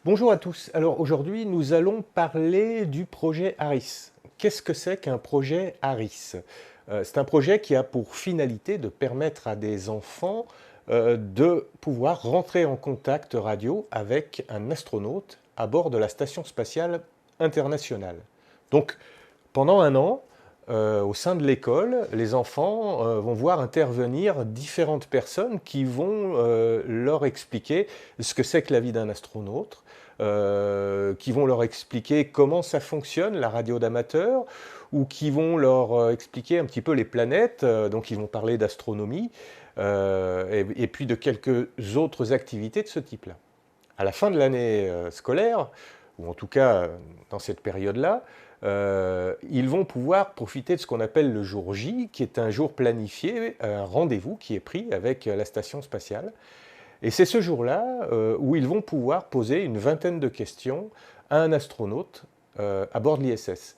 Bonjour à tous. Alors aujourd'hui, nous allons parler du projet ARIS. Qu'est-ce que c'est qu'un projet ARIS? C'est un projet qui a pour finalité de permettre à des enfants de pouvoir rentrer en contact radio avec un astronaute à bord de la Station spatiale internationale. Donc pendant un an, au sein de l'école, les enfants vont voir intervenir différentes personnes qui vont leur expliquer ce que c'est que la vie d'un astronaute, qui vont leur expliquer comment ça fonctionne, la radio d'amateur, ou qui vont leur expliquer un petit peu les planètes, donc ils vont parler d'astronomie, et puis de quelques autres activités de ce type-là. À la fin de l'année scolaire, ou en tout cas dans cette période-là, ils vont pouvoir profiter de ce qu'on appelle le jour J, qui est un jour planifié, un rendez-vous qui est pris avec la station spatiale. Et c'est ce jour-là où ils vont pouvoir poser une vingtaine de questions à un astronaute à bord de l'ISS.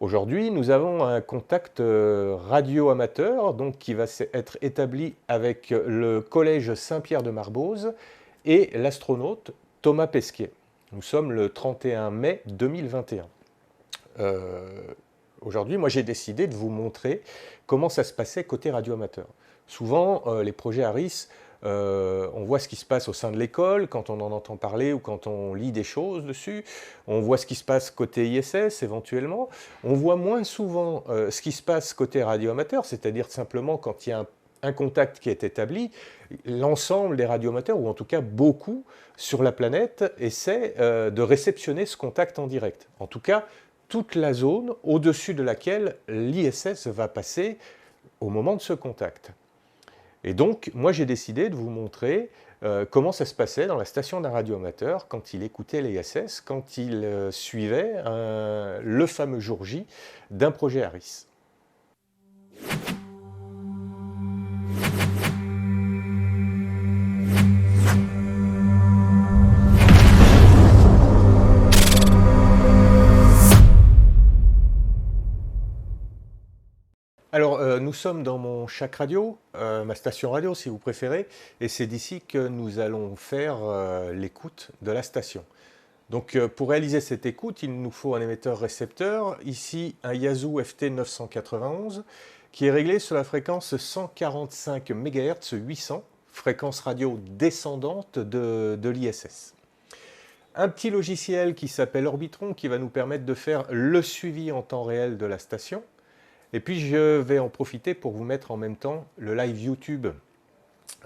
Aujourd'hui, nous avons un contact radio-amateur donc, qui va être établi avec le collège Saint-Pierre de Marboz et l'astronaute Thomas Pesquet. Nous sommes le 31 mai 2021. Aujourd'hui, moi j'ai décidé de vous montrer comment ça se passait côté radio-amateur. Souvent, les projets ARIS, on voit ce qui se passe au sein de l'école quand on en entend parler ou quand on lit des choses dessus. On voit ce qui se passe côté ISS éventuellement. On voit moins souvent ce qui se passe côté radio-amateur, c'est-à-dire simplement quand il y a un contact qui est établi, l'ensemble des radioamateurs, ou en tout cas beaucoup sur la planète, essaient de réceptionner ce contact en direct. En tout cas, toute la zone au-dessus de laquelle l'ISS va passer au moment de ce contact. Et donc, moi, j'ai décidé de vous montrer comment ça se passait dans la station d'un radioamateur quand il écoutait l'ISS, quand il suivait le fameux jour J d'un projet ARIS. Alors, nous sommes dans mon shack radio, ma station radio si vous préférez, et c'est d'ici que nous allons faire l'écoute de la station. Donc, pour réaliser cette écoute, il nous faut un émetteur-récepteur, ici un Yaesu FT 991, qui est réglé sur la fréquence 145 MHz 800, fréquence radio descendante de l'ISS. Un petit logiciel qui s'appelle Orbitron, qui va nous permettre de faire le suivi en temps réel de la station. Et puis je vais en profiter pour vous mettre en même temps le live YouTube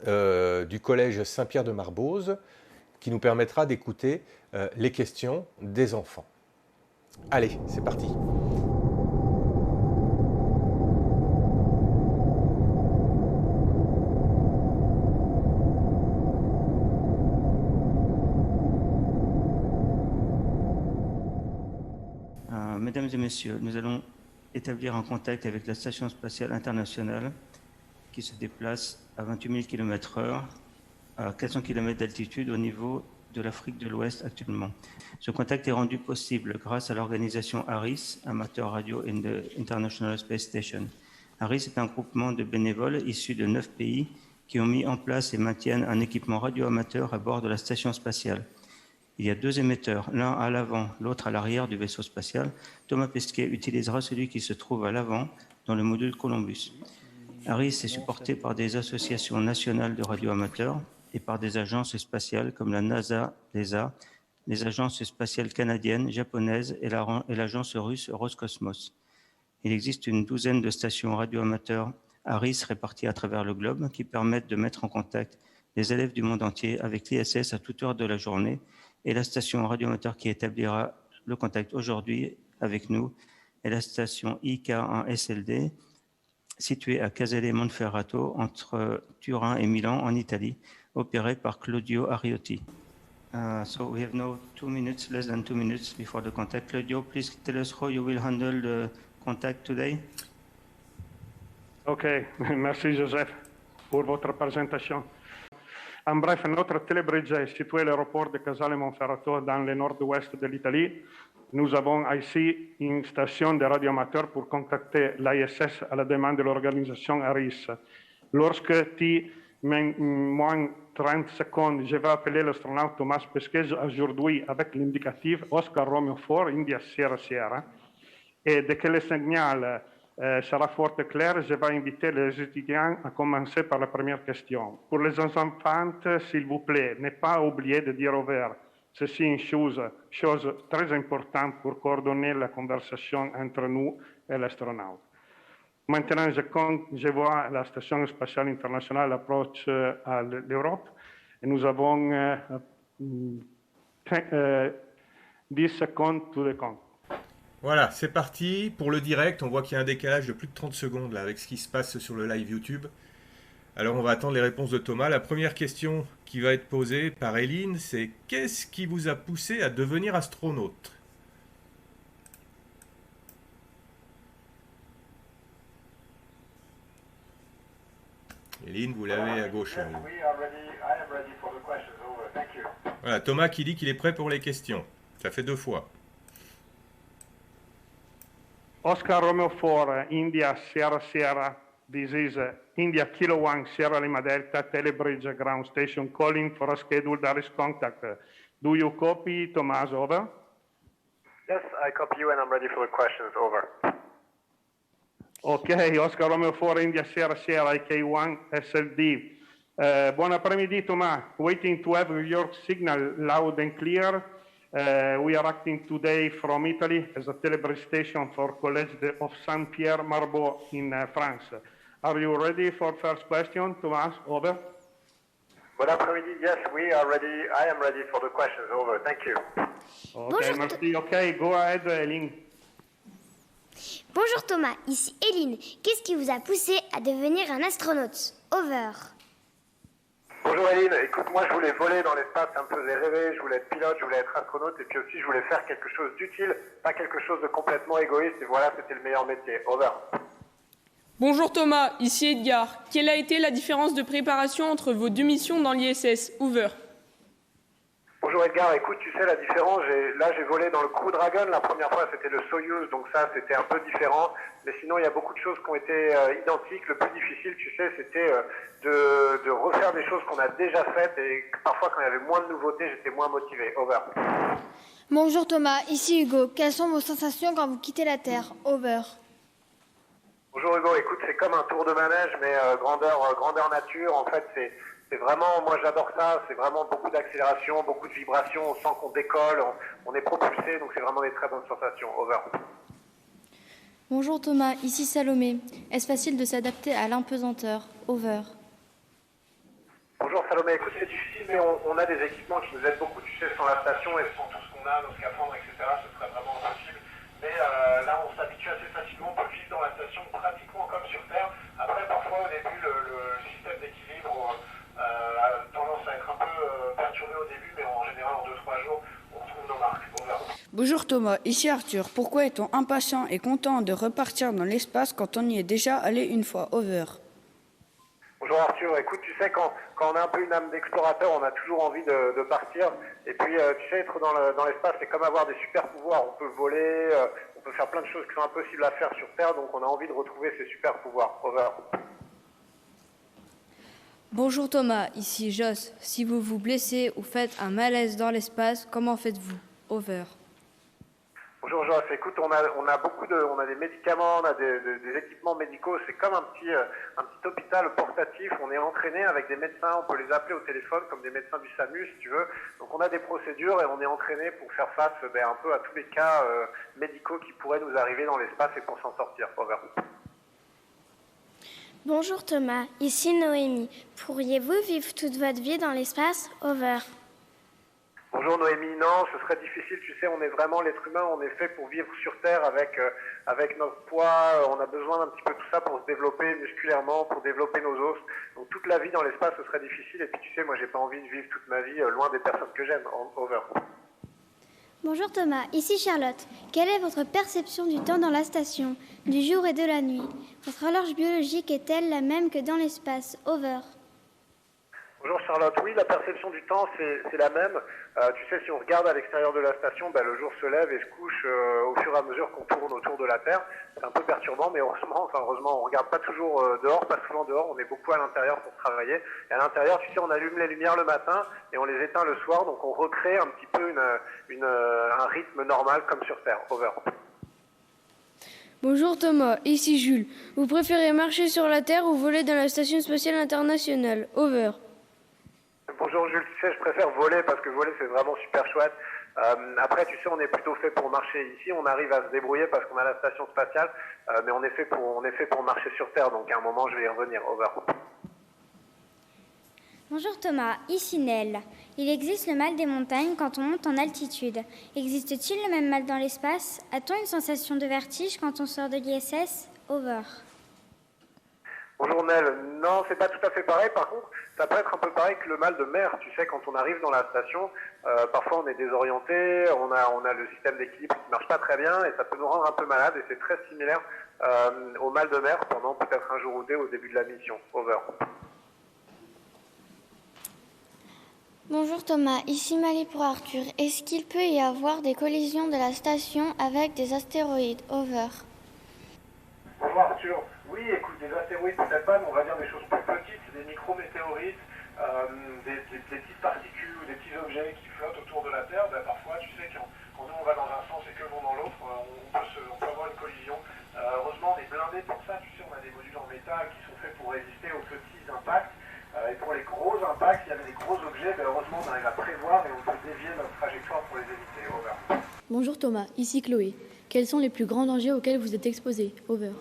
du collège Saint-Pierre de Marboz qui nous permettra d'écouter les questions des enfants. Allez, c'est parti. Mesdames et messieurs, nous allons établir un contact avec la Station spatiale internationale qui se déplace à 28 000 km/h à 400 km d'altitude au niveau de l'Afrique de l'Ouest actuellement. Ce contact est rendu possible grâce à l'organisation ARIS, Amateur Radio in the International Space Station. ARIS est un groupement de bénévoles issus de 9 pays qui ont mis en place et maintiennent un équipement radio-amateur à bord de la station spatiale. Il y a 2 émetteurs, l'un à l'avant, l'autre à l'arrière du vaisseau spatial. Thomas Pesquet utilisera celui qui se trouve à l'avant dans le module Columbus. ARIS est supporté par des associations nationales de radioamateurs et par des agences spatiales comme la NASA, l'ESA, les agences spatiales canadiennes, japonaises et l'agence russe Roscosmos. Il existe une douzaine de stations radioamateurs ARIS réparties à travers le globe qui permettent de mettre en contact les élèves du monde entier avec l'ISS à toute heure de la journée. Et la station radioamateur qui établira le contact aujourd'hui avec nous est la station IK1SLD, située à Casale Monferrato, entre Turin et Milan, en Italie, opérée par Claudio Ariotti. So we have now 2 minutes, less than 2 minutes before the contact. Claudio, please tell us how you will handle the contact today. Ok, merci Joseph pour votre présentation. En bref, notre télébridge est situé à l'aéroport de Casale Monferrato dans le nord-ouest de l'Italie. Nous avons ici une station de radioamateur pour contacter l'ISS à la demande de l'organisation ARIS. Lorsque tu moins 30 secondes, je vais appeler l'astronaute Thomas Pesquet aujourd'hui avec l'indicatif Oscar Romeo 4, India Sierra Sierra. Et dès que le signal sera fort et clair, je vais inviter les étudiants à commencer par la première question. Pour les enfants, s'il vous plaît, ne pas oublier de dire over. Ceci est une chose très importante pour coordonner la conversation entre nous et l'astronaute. Maintenant, je vois la Station spatiale internationale approche à l'Europe et nous avons 10 secondes to the count. Voilà, c'est parti pour le direct. On voit qu'il y a un décalage de plus de 30 secondes là, avec ce qui se passe sur le live YouTube. Alors on va attendre les réponses de Thomas. La première question qui va être posée par Eline, c'est qu'est-ce qui vous a poussé à devenir astronaute ? Eline, vous l'avez à gauche. Voilà, Thomas qui dit qu'il est prêt pour les questions. Ça fait 2 fois. Oscar Romeo 4, India Sierra Sierra. This is India Kilo 1 Sierra Lima Delta Telebridge Ground Station calling for a scheduled Aris contact. Do you copy, Thomas? Over. Yes, I copy you and I'm ready for the questions. Over. Ok, Oscar Romeo 4, India Sierra Sierra, IK1 SLD. Buon après-midi, Thomas. Waiting to have your signal loud and clear. We are acting today from Italy as a Telebridge station for Collège of Saint-Pierre Marbeau in France. Are you ready for first question, Thomas? Over. Bon après-midi. Yes, we are ready. I am ready for the questions. Over. Thank you. Okay, merci. Okay, go ahead, Eline. Bonjour Thomas, ici Eline. Qu'est-ce qui vous a poussé à devenir un astronaute? Over. Bonjour Eline, écoute, moi je voulais voler dans l'espace, ça me faisait rêver, je voulais être pilote, je voulais être astronaute et puis aussi je voulais faire quelque chose d'utile, pas quelque chose de complètement égoïste et voilà, c'était le meilleur métier. Over. Bonjour Thomas, ici Edgar. Quelle a été la différence de préparation entre vos 2 missions dans l'ISS? Over. Bonjour Edgar, écoute, tu sais la différence, j'ai volé dans le Crew Dragon, la première fois c'était le Soyuz, donc ça c'était un peu différent, mais sinon il y a beaucoup de choses qui ont été identiques. Le plus difficile, tu sais, c'était de refaire des choses qu'on a déjà faites et parfois quand il y avait moins de nouveautés, j'étais moins motivé. Over. Bonjour Thomas, ici Hugo. Quelles sont vos sensations quand vous quittez la Terre? Over. Bonjour Hugo, écoute, c'est comme un tour de manège, mais grandeur nature, en fait c'est vraiment, moi j'adore ça, c'est vraiment beaucoup d'accélération, beaucoup de vibrations, on sent qu'on décolle, on est propulsé, donc c'est vraiment des très bonnes sensations. Over. Bonjour Thomas, ici Salomé. Est-ce facile de s'adapter à l'impesanteur? Over. Bonjour Salomé, écoute, c'est difficile, mais on a des équipements qui nous aident beaucoup, tu sais, sans la station et sans tout ce qu'on a, nos scaphandres, etc., ce serait vraiment impossible. Mais là, on s'habitue assez facilement, on peut vivre dans la station pratiquement comme sur Terre. Après, parfois, au début, le système d'équilibre a tendance à être un peu perturbé au début, mais en général, en 2-3 jours, on retrouve nos marques. Bonjour Thomas, ici Arthur. Pourquoi est-on impatient et content de repartir dans l'espace quand on y est déjà allé une fois? Over. Bonjour Arthur, écoute, tu sais, quand on a un peu une âme d'explorateur, on a toujours envie de partir. Et puis, tu sais, être dans l'espace, c'est comme avoir des super pouvoirs. On peut voler, on peut faire plein de choses qui sont impossibles à faire sur Terre, donc on a envie de retrouver ces super pouvoirs. Over. Bonjour Thomas, ici Joss. Si vous vous blessez ou faites un malaise dans l'espace, comment faites-vous? Over. Bonjour Joss, écoute, on a des médicaments, on a des équipements médicaux, c'est comme un petit hôpital portatif, on est entraîné avec des médecins, on peut les appeler au téléphone comme des médecins du SAMU si tu veux, donc on a des procédures et on est entraîné pour faire face un peu à tous les cas médicaux qui pourraient nous arriver dans l'espace et pour s'en sortir. Over. Bonjour Thomas, ici Noémie. Pourriez-vous vivre toute votre vie dans l'espace? Over. Bonjour Noémie, non, ce serait difficile, tu sais, on est vraiment l'être humain, on est fait pour vivre sur Terre avec notre poids, on a besoin d'un petit peu de tout ça pour se développer musculairement, pour développer nos os. Donc toute la vie dans l'espace, ce serait difficile, et puis tu sais, moi j'ai pas envie de vivre toute ma vie loin des personnes que j'aime. Over. Bonjour Thomas, ici Charlotte. Quelle est votre perception du temps dans la station, du jour et de la nuit? Votre horloge biologique est-elle la même que dans l'espace? Over. Bonjour Charlotte, oui, la perception du temps, c'est la même. Tu sais, si on regarde à l'extérieur de la station, le jour se lève et se couche au fur et à mesure qu'on tourne autour de la Terre. C'est un peu perturbant, mais heureusement, on regarde pas toujours dehors, pas souvent dehors, on est beaucoup à l'intérieur pour travailler. Et à l'intérieur, tu sais, on allume les lumières le matin et on les éteint le soir, donc on recrée un petit peu un rythme normal comme sur Terre. Over. Bonjour Thomas, ici Jules. Vous préférez marcher sur la Terre ou voler dans la Station spatiale internationale? Over. Bonjour Jules, tu sais, je préfère voler parce que voler c'est vraiment super chouette. Après, tu sais, on est plutôt fait pour marcher ici. On arrive à se débrouiller parce qu'on a la station spatiale, mais on est fait pour marcher sur Terre. Donc à un moment, je vais y revenir. Over. Bonjour Thomas, ici Nel. Il existe le mal des montagnes quand on monte en altitude. Existe-t-il le même mal dans l'espace? A-t-on une sensation de vertige quand on sort de l'ISS? Over. Bonjour Nel, non, c'est pas tout à fait pareil. Par contre, ça peut être un peu pareil que le mal de mer. Tu sais, quand on arrive dans la station, parfois on est désorienté, on a le système d'équilibre qui marche pas très bien et ça peut nous rendre un peu malade. Et c'est très similaire au mal de mer pendant peut-être un jour ou deux au début de la mission. Over. Bonjour Thomas, ici Marie pour Arthur. Est-ce qu'il peut y avoir des collisions de la station avec des astéroïdes? Over. Bonjour Arthur. Oui, écoute, des astéroïdes peut-être pas, mais on va dire des choses plus petites, des micrométéorites, des petites particules ou des petits objets qui flottent autour de la Terre. Parfois, tu sais, quand nous on va dans un sens et que vont dans l'autre, on peut avoir une collision. Heureusement, on est blindé pour ça. Tu sais, on a des modules en métal qui sont faits pour résister aux petits impacts. Et pour les gros impacts, s'il y avait des gros objets, heureusement, on arrive à prévoir et on peut dévier notre trajectoire pour les éviter. Over. Bonjour Thomas, ici Chloé. Quels sont les plus grands dangers auxquels vous êtes exposé? Over.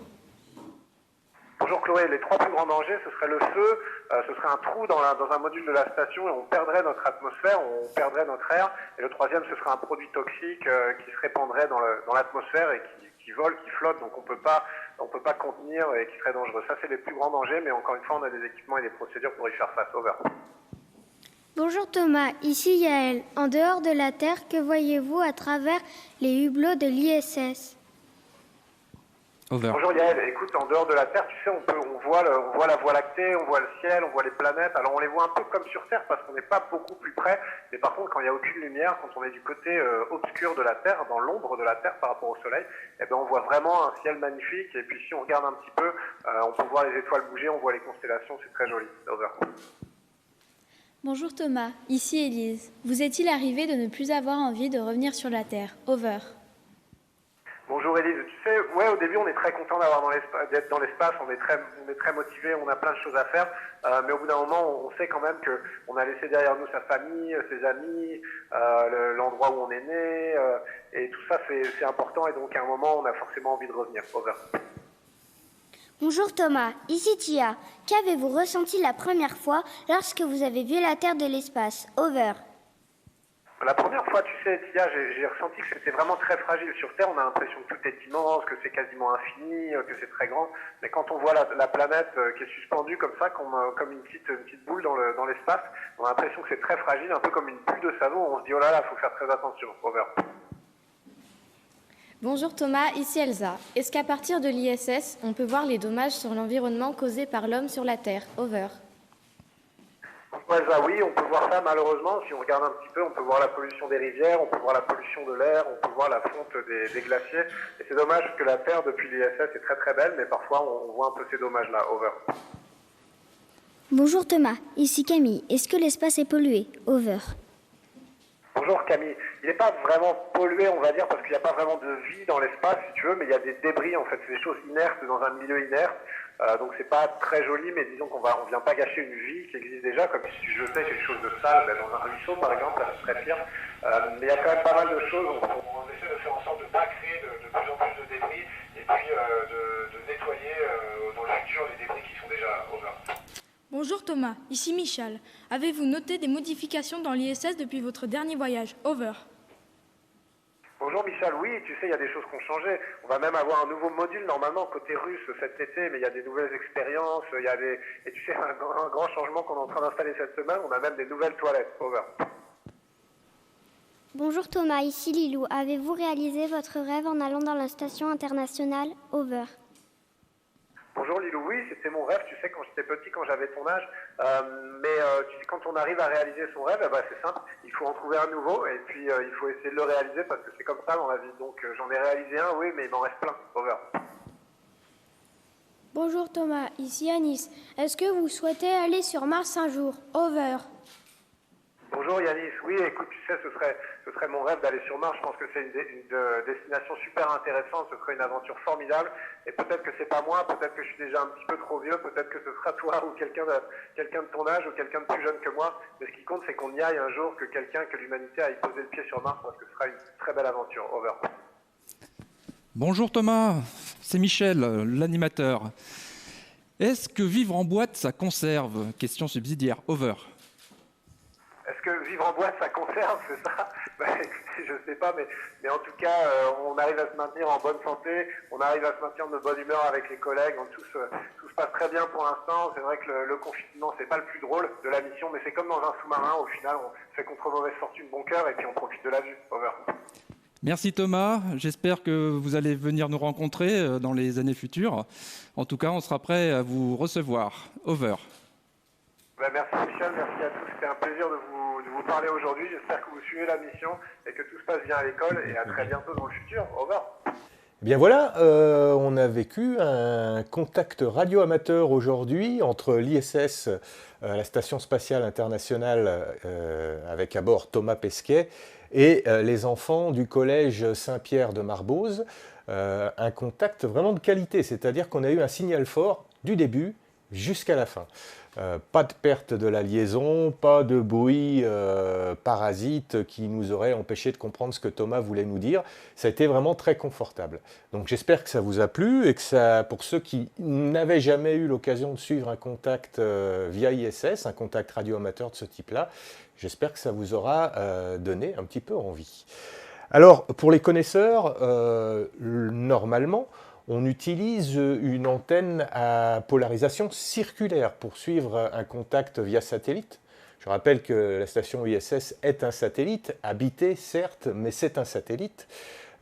Bonjour Chloé, les trois plus grands dangers, ce serait le feu, ce serait un trou dans un module de la station et on perdrait notre atmosphère, on perdrait notre air. Et le troisième, ce serait un produit toxique qui se répandrait dans l'atmosphère et qui vole, qui flotte, donc on peut pas contenir et qui serait dangereux. Ça, c'est les plus grands dangers, mais encore une fois, on a des équipements et des procédures pour y faire face. Over. Bonjour Thomas, ici Yaël. En dehors de la Terre, que voyez-vous à travers les hublots de l'ISS? Over. Bonjour Yaël, écoute, en dehors de la Terre, tu sais, on voit la Voie lactée, on voit le ciel, on voit les planètes. Alors on les voit un peu comme sur Terre parce qu'on n'est pas beaucoup plus près. Mais par contre, quand il n'y a aucune lumière, quand on est du côté obscur de la Terre, dans l'ombre de la Terre par rapport au Soleil, on voit vraiment un ciel magnifique. Et puis si on regarde un petit peu, on peut voir les étoiles bouger, on voit les constellations, c'est très joli. Over. Bonjour Thomas, ici Élise. Vous est-il arrivé de ne plus avoir envie de revenir sur la Terre? Over. Bonjour Élise, tu sais, ouais, au début on est très content d'être dans l'espace, on est très motivé, on a plein de choses à faire, mais au bout d'un moment on sait quand même qu'on a laissé derrière nous sa famille, ses amis, l'endroit où on est né, et tout ça c'est important et donc à un moment on a forcément envie de revenir. Over. Bonjour Thomas, ici Tia. Qu'avez-vous ressenti la première fois lorsque vous avez vu la Terre de l'espace? Over. La première fois, tu sais, Tia, j'ai ressenti que c'était vraiment très fragile. Sur Terre, on a l'impression que tout est immense, que c'est quasiment infini, que c'est très grand. Mais quand on voit la planète qui est suspendue comme ça, comme une petite boule dans l'espace, on a l'impression que c'est très fragile, un peu comme une bulle de savon. On se dit, oh là là, il faut faire très attention. Over. Bonjour Thomas, ici Elsa. Est-ce qu'à partir de l'ISS, on peut voir les dommages sur l'environnement causés par l'homme sur la Terre? Over. Elsa, oui, on peut voir ça malheureusement. Si on regarde un petit peu, on peut voir la pollution des rivières, on peut voir la pollution de l'air, on peut voir la fonte des glaciers. Et c'est dommage parce que la Terre, depuis l'ISS, est très très belle, mais parfois on voit un peu ces dommages-là. Over. Bonjour Thomas, ici Camille. Est-ce que l'espace est pollué? Over. Bonjour Camille. Il n'est pas vraiment pollué, on va dire, parce qu'il n'y a pas vraiment de vie dans l'espace, si tu veux, mais il y a des débris, en fait, c'est des choses inertes dans un milieu inerte. Donc c'est pas très joli, mais disons qu'on vient pas gâcher une vie qui existe déjà, comme si tu jetais quelque chose de sale dans un ruisseau, par exemple, ça serait pire. Mais il y a quand même pas mal de choses. On essaie de faire en sorte de ne pas créer de plus en plus de débris, et puis de nettoyer dans le futur les débris qui sont déjà over. Bonjour Thomas, ici Michel. Avez-vous noté des modifications dans l'ISS depuis votre dernier voyage? Over. Bonjour Michel, oui, tu sais, il y a des choses qui ont changé. On va même avoir un nouveau module normalement côté russe cet été, mais il y a des nouvelles expériences, et tu sais, un grand changement qu'on est en train d'installer cette semaine, on a même des nouvelles toilettes. Over. Bonjour Thomas, ici Lilou. Avez-vous réalisé votre rêve en allant dans la station internationale? Over. Bonjour Lilou, oui, c'était mon rêve, tu sais, quand j'étais petit, quand j'avais ton âge. Tu sais, quand on arrive à réaliser son rêve, c'est simple, il faut en trouver un nouveau et puis il faut essayer de le réaliser parce que c'est comme ça dans la vie. Donc j'en ai réalisé un, oui, mais il m'en reste plein. Over. Bonjour Thomas, ici Anis. Est-ce que vous souhaitez aller sur Mars un jour? Over. Bonjour Yanis, oui, écoute, tu sais, ce serait mon rêve d'aller sur Mars. Je pense que c'est une destination super intéressante, ce serait une aventure formidable. Et peut-être que c'est pas moi, peut-être que je suis déjà un petit peu trop vieux, peut-être que ce sera toi ou quelqu'un de ton âge ou quelqu'un de plus jeune que moi. Mais ce qui compte, c'est qu'on y aille un jour, que l'humanité aille poser le pied sur Mars, parce que ce sera une très belle aventure. Over. Bonjour Thomas, c'est Michel, l'animateur. Est-ce que vivre en boîte, ça conserve? Question subsidiaire. Over. Est-ce que vivre en boîte, ça conserve, c'est ça? Je ne sais pas, mais en tout cas, on arrive à se maintenir en bonne santé, on arrive à se maintenir de bonne humeur avec les collègues, tout se passe très bien pour l'instant. C'est vrai que le confinement, c'est pas le plus drôle de la mission, mais c'est comme dans un sous-marin, au final, on fait contre mauvaise fortune bon cœur et puis on profite de la vue. Over. Merci Thomas, j'espère que vous allez venir nous rencontrer dans les années futures. En tout cas, on sera prêt à vous recevoir. Over. Merci Michel, merci à tous. C'était un plaisir de vous parler aujourd'hui. J'espère que vous suivez la mission et que tout se passe bien à l'école et à très bientôt dans le futur. Over. Eh bien voilà, on a vécu un contact radio-amateur aujourd'hui entre l'ISS, la Station Spatiale Internationale, avec à bord Thomas Pesquet, et les enfants du collège Saint-Pierre de Marboz. Un contact vraiment de qualité, c'est-à-dire qu'on a eu un signal fort du début jusqu'à la fin. Pas de perte de la liaison, pas de bruit parasite qui nous aurait empêché de comprendre ce que Thomas voulait nous dire. Ça a été vraiment très confortable. Donc j'espère que ça vous a plu et que ça, pour ceux qui n'avaient jamais eu l'occasion de suivre un contact via ISS, un contact radio-amateur de ce type-là, j'espère que ça vous aura donné un petit peu envie. Alors, pour les connaisseurs, normalement, on utilise une antenne à polarisation circulaire pour suivre un contact via satellite. Je rappelle que la station ISS est un satellite, habité certes, mais c'est un satellite.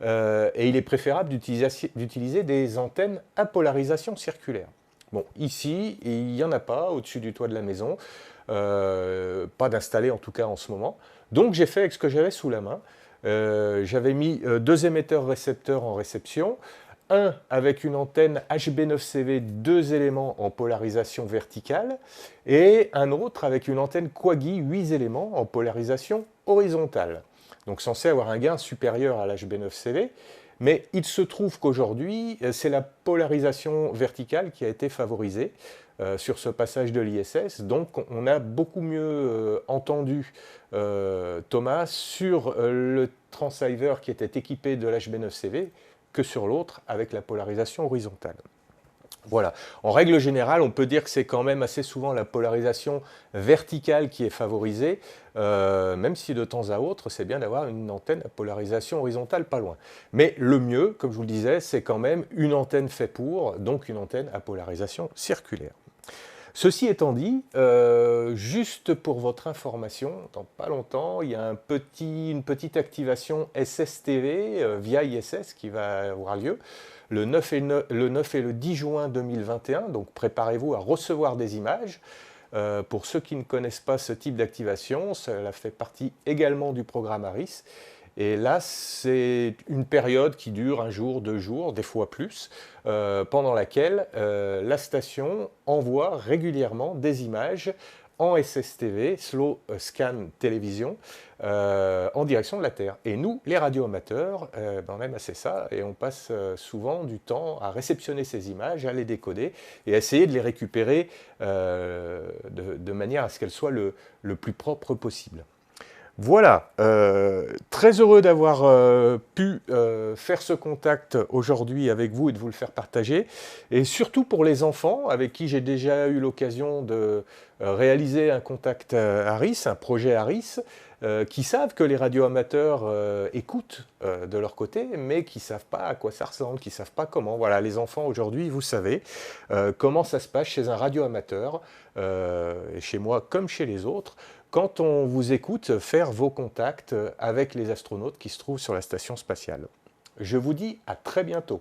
Et il est préférable d'utiliser des antennes à polarisation circulaire. Bon, ici, il n'y en a pas au-dessus du toit de la maison, pas d'installé en tout cas en ce moment. Donc j'ai fait avec ce que j'avais sous la main. J'avais mis 2 émetteurs-récepteurs en réception, un avec une antenne HB9CV, 2 éléments en polarisation verticale, et un autre avec une antenne Quaggy, 8 éléments en polarisation horizontale. Donc censé avoir un gain supérieur à l'HB9CV, mais il se trouve qu'aujourd'hui, c'est la polarisation verticale qui a été favorisée sur ce passage de l'ISS. Donc on a beaucoup mieux entendu Thomas sur le transceiver qui était équipé de l'HB9CV que sur l'autre avec la polarisation horizontale. Voilà. En règle générale, on peut dire que c'est quand même assez souvent la polarisation verticale qui est favorisée, même si de temps à autre, c'est bien d'avoir une antenne à polarisation horizontale pas loin. Mais le mieux, comme je vous le disais, c'est quand même une antenne faite pour, donc une antenne à polarisation circulaire. Ceci étant dit, juste pour votre information, dans pas longtemps, il y a une petite activation SSTV via ISS qui va avoir lieu le 9 et le 10 juin 2021. Donc préparez-vous à recevoir des images. Pour ceux qui ne connaissent pas ce type d'activation, cela fait partie également du programme ARIS. Et là, c'est une période qui dure 1 jour, 2 jours, des fois plus, pendant laquelle la station envoie régulièrement des images en SSTV, Slow Scan Télévision, en direction de la Terre. Et nous, les radioamateurs, on aime assez ça, et on passe souvent du temps à réceptionner ces images, à les décoder, et à essayer de les récupérer de manière à ce qu'elles soient le plus propres possible. Voilà, très heureux d'avoir pu faire ce contact aujourd'hui avec vous et de vous le faire partager. Et surtout pour les enfants avec qui j'ai déjà eu l'occasion de réaliser un contact ARIS, un projet ARIS, qui savent que les radioamateurs écoutent de leur côté, mais qui ne savent pas à quoi ça ressemble, qui ne savent pas comment. Voilà, les enfants aujourd'hui, vous savez comment ça se passe chez un radioamateur, et chez moi comme chez les autres, quand on vous écoute faire vos contacts avec les astronautes qui se trouvent sur la station spatiale. Je vous dis à très bientôt.